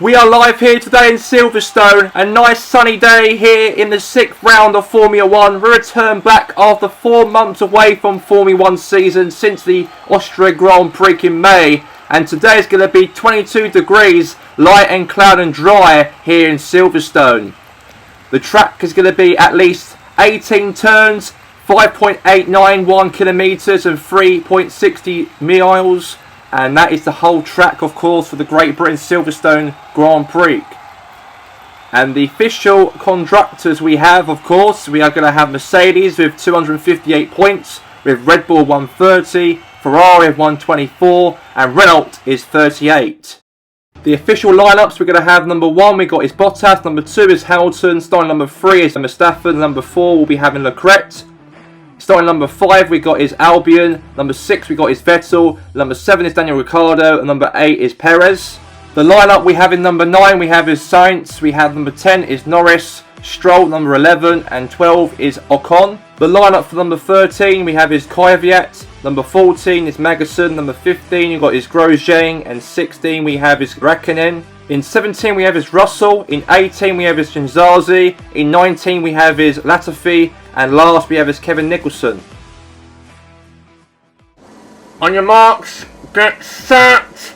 We are live here today in Silverstone. A nice sunny day here in the 6th round of Formula 1. We return back after 4 months away from Formula 1 season since the Austria Grand Prix in May. And today is going to be 22 degrees, light and cloud and dry here in Silverstone. The track is going to be at least 18 turns, 5.891 kilometres and 3.60 miles. And that is the whole track, of course, for the Great Britain Silverstone Grand Prix. And the official constructors we have, of course, we are going to have Mercedes with 258 points, with Red Bull 130, Ferrari with 124, and Renault is 38. The official lineups we're going to have: number 1 we got is Bottas, number 2 is Hamilton, starting number 3 is Verstappen, number 4 will be having Leclerc. Starting number 5 we got is Albon, number 6 we got is Vettel, number 7 is Daniel Ricciardo, and number 8 is Perez. The lineup we have in number 9 we have is Sainz, we have number 10 is Norris, Stroll number 11, and 12 is Ocon. The lineup for number 13 we have is Kvyat, number 14 is Magnussen, number 15 we got is Grosjean, and 16 we have is Raikkonen. In 17 we have is Russell, in 18 we have is Jinzazi, in 19 we have is Latifi, and last we have is Kevin Nicholson. On your marks, get set,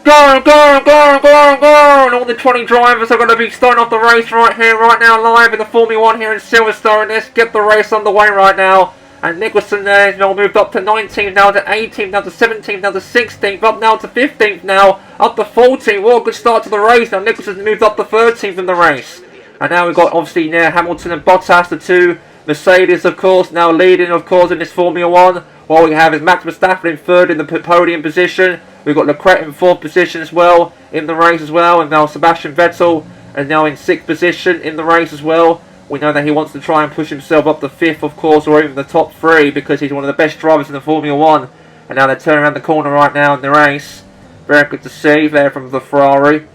go, go, go, go, go! And all the 20 drivers are going to be starting off the race right here, right now, live in the Formula 1 here in Silverstone. Let's get the race underway right now. And Nicholson there, now moved up to 19th, now to 18th, now to 17th, now to 16th, up now to 15th now, up to 14th. Well, good start to the race. Now Nicholson moved up to 13th in the race. And now we've got obviously now Hamilton and Bottas, the two Mercedes, of course, now leading, of course, in this Formula 1. What we have is Max Verstappen in 3rd in the podium position. We've got Leclerc in 4th position as well, in the race as well. And now Sebastian Vettel is now in 6th position in the race as well. We know that he wants to try and push himself up to 5th, of course, or even the top 3, because he's one of the best drivers in the Formula 1. And now they're turning around the corner right now in the race. Very good to see there from the Ferrari.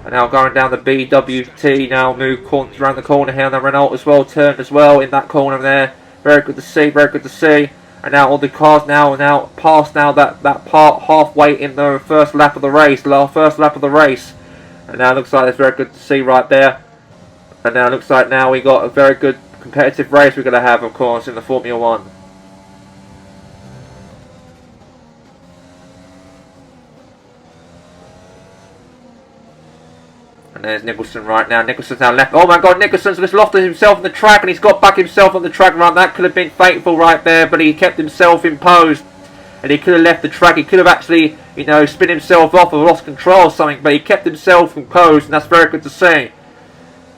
And now going down the BWT, now move around the corner here. And the Renault as well turned as well in that corner there. Very good to see, very good to see. And now all the cars now past now that part halfway in the first lap of the race, And now it looks like it's very good to see right there. And now it looks like now we got a very good competitive race we're going to have, of course, in the Formula 1. And there's Nicholson right now. Nicholson's now left. Oh my God, Nicholson's just lofted himself on the track, and he's got back himself on the track right. That could have been fateful right there, but he kept himself imposed. And he could have left the track. He could have actually, you know, spin himself off or lost control or something, but he kept himself imposed, and that's very good to see.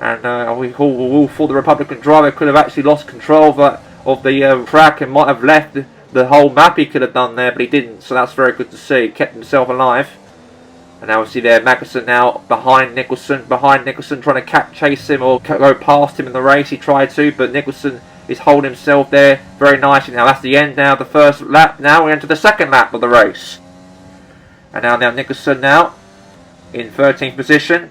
And we all thought the Republican driver could have actually lost control of the track and might have left the whole map. He could have done there, but he didn't. So that's very good to see. He kept himself alive. And now we see there Magnussen now behind Nicholson, trying to chase him or go past him in the race. He tried to, but Nicholson is holding himself there very nicely. Now that's the end now, the first lap. Now we enter the second lap of the race. And now Nicholson now in 13th position.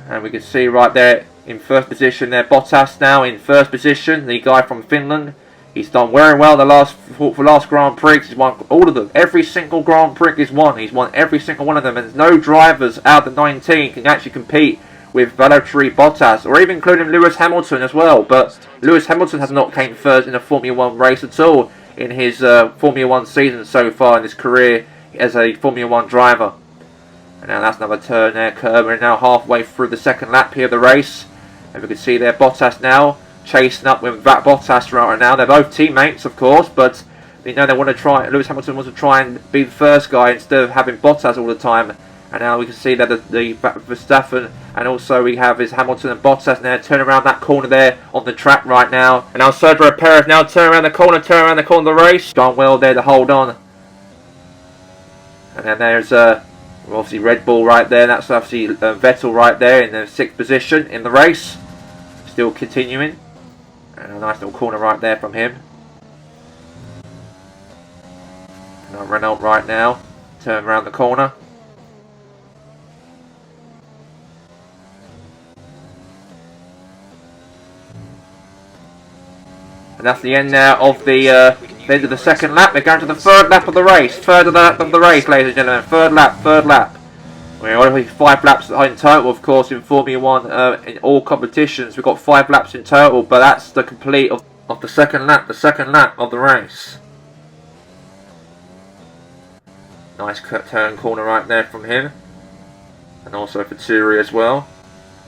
And we can see right there in 1st position there, Bottas now in 1st position, the guy from Finland. He's done very well for last Grand Prix. He's won all of them. Every single Grand Prix he's won. He's won every single one of them. And there's no drivers out of the 19 can actually compete with Valtteri Bottas, or even including Lewis Hamilton as well. But Lewis Hamilton has not came first in a Formula 1 race at all in his Formula 1 season so far in his career as a Formula 1 driver. And now that's another turn there, curve. We're now halfway through the second lap here of the race. And we can see there Bottas now chasing up with Bottas right now. They're both teammates, of course, but you know they want to try. Lewis Hamilton wants to try and be the first guy instead of having Bottas all the time. And now we can see that the Verstappen, and also we have is Hamilton and Bottas now turn around that corner there on the track right now. And now Sergio Perez now turn around the corner of the race. Done well there to hold on. And then there's obviously Red Bull right there. That's obviously Vettel right there in the 6th position in the race. Still continuing. And a nice little corner right there from him. And Renault right now. Turn around the corner. And that's the end now of the end of the second lap. We're going to the third lap of the race. Third lap of the race, ladies and gentlemen. Third lap. We're only 5 laps in total, of course, in Formula 1 in all competitions. We've got 5 laps in total, but that's the complete of the second lap of the race. Nice turn corner right there from him. And also for Turi as well.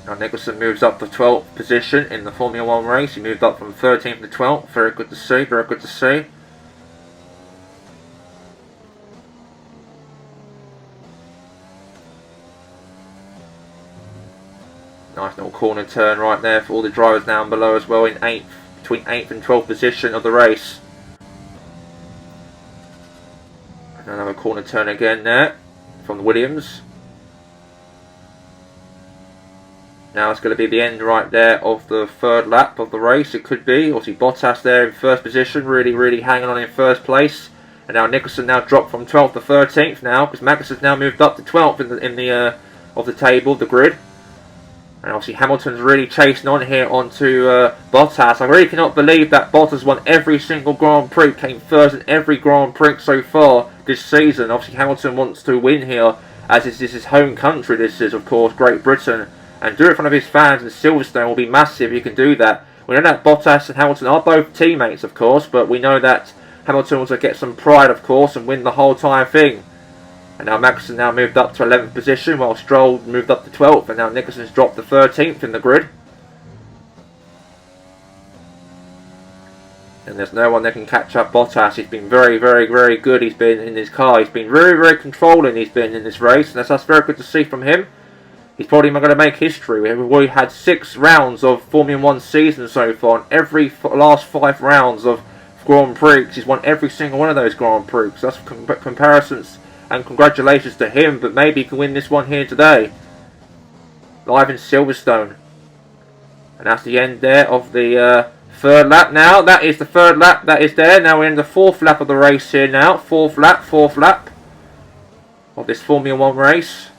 Now Nicholson moves up to 12th position in the Formula 1 race. He moved up from 13th to 12th. Very good to see, very good to see. Nice little corner turn right there for all the drivers down below as well in 8th, between 8th and 12th position of the race. And another corner turn again there from the Williams. Now it's going to be the end right there of the third lap of the race. It could be. Obviously Bottas there in first position, really hanging on in first place. And now Nicholson now dropped from 12th to 13th now, because Magnussen's now moved up to 12th in the of the table, the grid. And obviously Hamilton's really chasing on here onto Bottas. I really cannot believe that Bottas won every single Grand Prix, came first in every Grand Prix so far this season. Obviously Hamilton wants to win here, as this is his home country. This is, of course, Great Britain. And do it in front of his fans in Silverstone will be massive. You can do that. We know that Bottas and Hamilton are both teammates, of course, but we know that Hamilton wants to get some pride, of course, and win the whole entire thing. And now Magnussen now moved up to 11th position, while Stroll moved up to 12th, and now Nicholson's dropped to 13th in the grid. And there's no one that can catch up Bottas. He's been very good. He's been in his car. He's been very controlling. He's been in this race, and that's very good to see from him. He's probably going to make history. We've already had 6 rounds of Formula 1 season so far, and every last 5 rounds of Grand Prix, he's won every single one of those Grand Prix. So that's comparisons. And congratulations to him, but maybe he can win this one here today. Live in Silverstone. And that's the end there of the third lap now. That is the third lap that is there. Now we're in the 4th lap of the race here now. 4th lap of this Formula 1 race.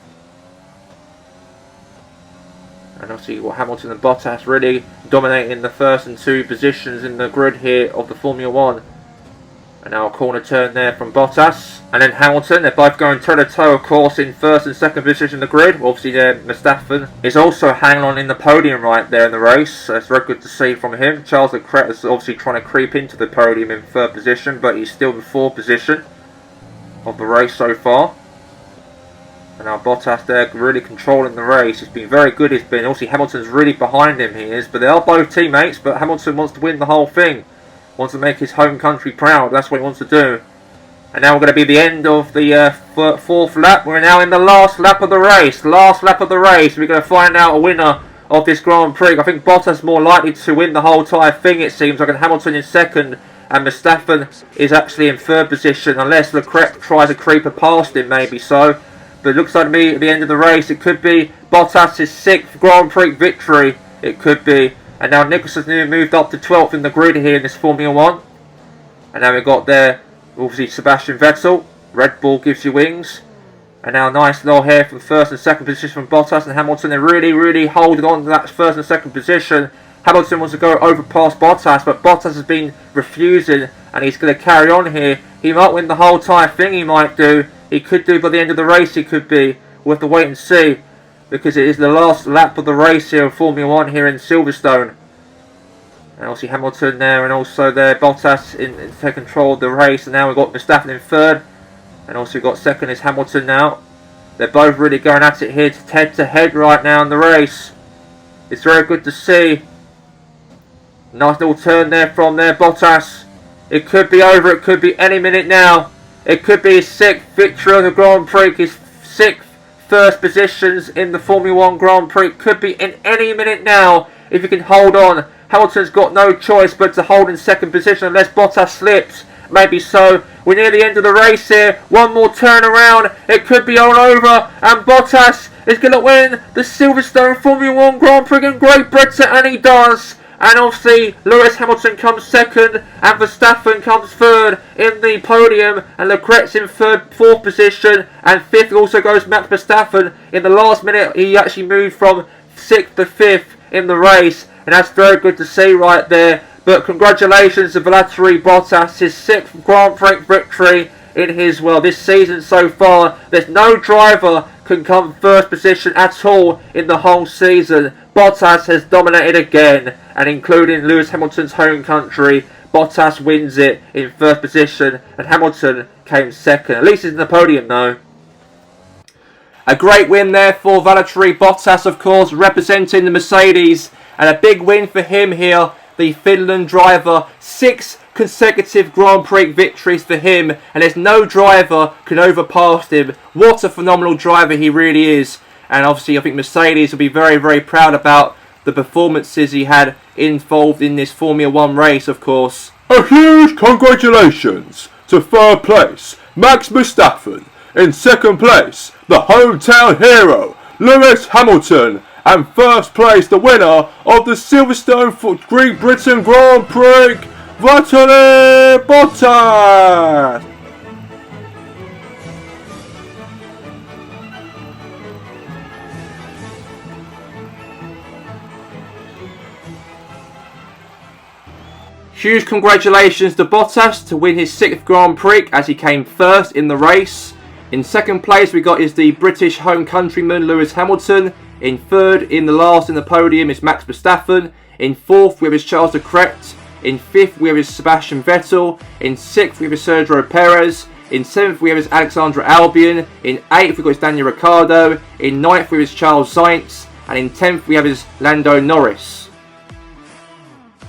And obviously you've got Hamilton and Bottas really dominating the first and 2 positions in the grid here of the Formula 1. And now a corner turn there from Bottas. And then Hamilton, they're both going toe-to-toe, of course, in first and second position in the grid. Obviously, Verstappen is also hanging on in the podium right there in the race. So it's very good to see from him. Charles Leclerc is obviously trying to creep into the podium in 3rd position, but he's still in 4th position of the race so far. And now Bottas there really controlling the race. He's been very good. He's been. Obviously, Hamilton's really behind him, he is. But they are both teammates, but Hamilton wants to win the whole thing. Wants to make his home country proud. That's what he wants to do. And now we're going to be the end of the 4th lap. We're now in the last lap of the race. Last lap of the race. We're going to find out a winner of this Grand Prix. I think Bottas is more likely to win the whole entire thing, it seems. Like Hamilton in 2nd. And Verstappen is actually in 3rd position. Unless Leclerc tries to creep past him, maybe so. But it looks like to me at the end of the race, it could be Bottas' 6th Grand Prix victory. It could be. And now Nicholson's moved up to 12th in the grid here in this Formula 1. And now we've got there, obviously, Sebastian Vettel. Red Bull gives you wings. And now nice little here from 1st and 2nd position from Bottas and Hamilton. They're really holding on to that 1st and 2nd position. Hamilton wants to go over past Bottas, but Bottas has been refusing, and he's going to carry on here. He might win the whole entire thing, he might do. He could do by the end of the race, he could be. We'll have to wait and see, because it is the last lap of the race here in Formula 1 here in Silverstone. And obviously Hamilton there, and also there Bottas in take control of the race. And now we've got Verstappen in 3rd, and also we've got 2nd is Hamilton now. They're both really going at it here, head to head right now in the race. It's very good to see. Nice little turn there from there, Bottas. It could be over, it could be any minute now. It could be his 6th victory of the Grand Prix, his 6th first positions in the Formula 1 Grand Prix. Could be in any minute now, if he can hold on. Hamilton's got no choice but to hold in 2nd position unless Bottas slips. Maybe so. We're near the end of the race here. One more turn around. It could be all over. And Bottas is going to win the Silverstone Formula 1 Grand Prix in Great Britain. And he does. And obviously, Lewis Hamilton comes 2nd, and Verstappen comes 3rd in the podium, and Leclerc's in 4th position, and 5th also goes Max Verstappen. In the last minute, he actually moved from 6th to 5th in the race, and that's very good to see right there. But congratulations to Valtteri Bottas, his 6th Grand Prix victory in his, well, this season so far. There's no driver can come first position at all in the whole season. Bottas has dominated again, and including Lewis Hamilton's home country, Bottas wins it in first position, and Hamilton came second. At least he's in the podium though. A great win there for Valtteri Bottas, of course, representing the Mercedes, and a big win for him here, the Finland driver. 6 consecutive Grand Prix victories for him, and there's no driver can overpass him. What a phenomenal driver he really is, and obviously I think Mercedes will be very, very proud about the performances he had involved in this Formula 1 race, of course. A huge congratulations to third place, Max Verstappen. In second place, the hometown hero, Lewis Hamilton. And first place, the winner of the Silverstone for Great Britain Grand Prix, Valtteri Bottas. Huge congratulations to Bottas to win his 6th Grand Prix as he came first in the race. In second place we got is the British home countryman Lewis Hamilton. In third, in the last in the podium, is Max Verstappen. In fourth we have is Charles Leclerc. In fifth we have is Sebastian Vettel. In sixth we have is Sergio Perez. In seventh we have is Alexander Albon. In eighth we got is Daniel Ricciardo. In ninth we have is Charles Sainz. And in 10th we have is Lando Norris.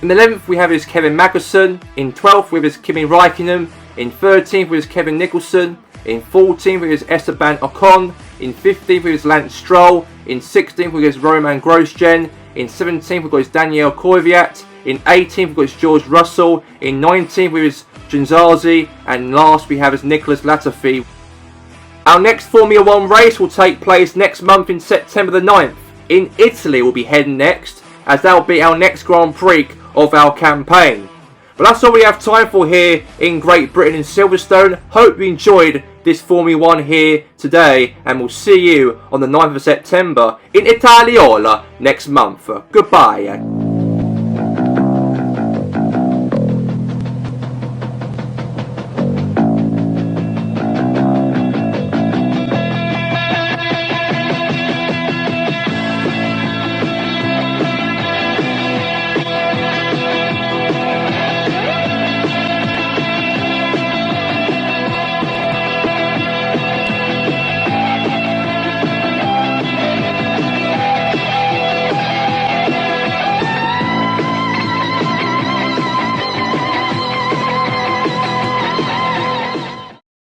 In 11th we have is Kevin Magnussen. In 12th we have is Kimi Räikkönen. In 13th we have is Kevin Nicholson. In 14th we have is Esteban Ocon. In 15th we have is Lance Stroll. In 16th we have is Roman Grosjean. In 17th we got is Daniel Kvyat. In 18th we got is George Russell. In 19th we have is Giovinazzi. And last we have is Nicholas Latifi. Our next Formula 1 race will take place next month in September the 9th. In Italy we'll be heading next, as that will be our next Grand Prix of our campaign. But that's all we have time for here in Great Britain in Silverstone. Hope you enjoyed this Formula 1 here today, and we'll see you on the 9th of September in Italiola next month. Goodbye.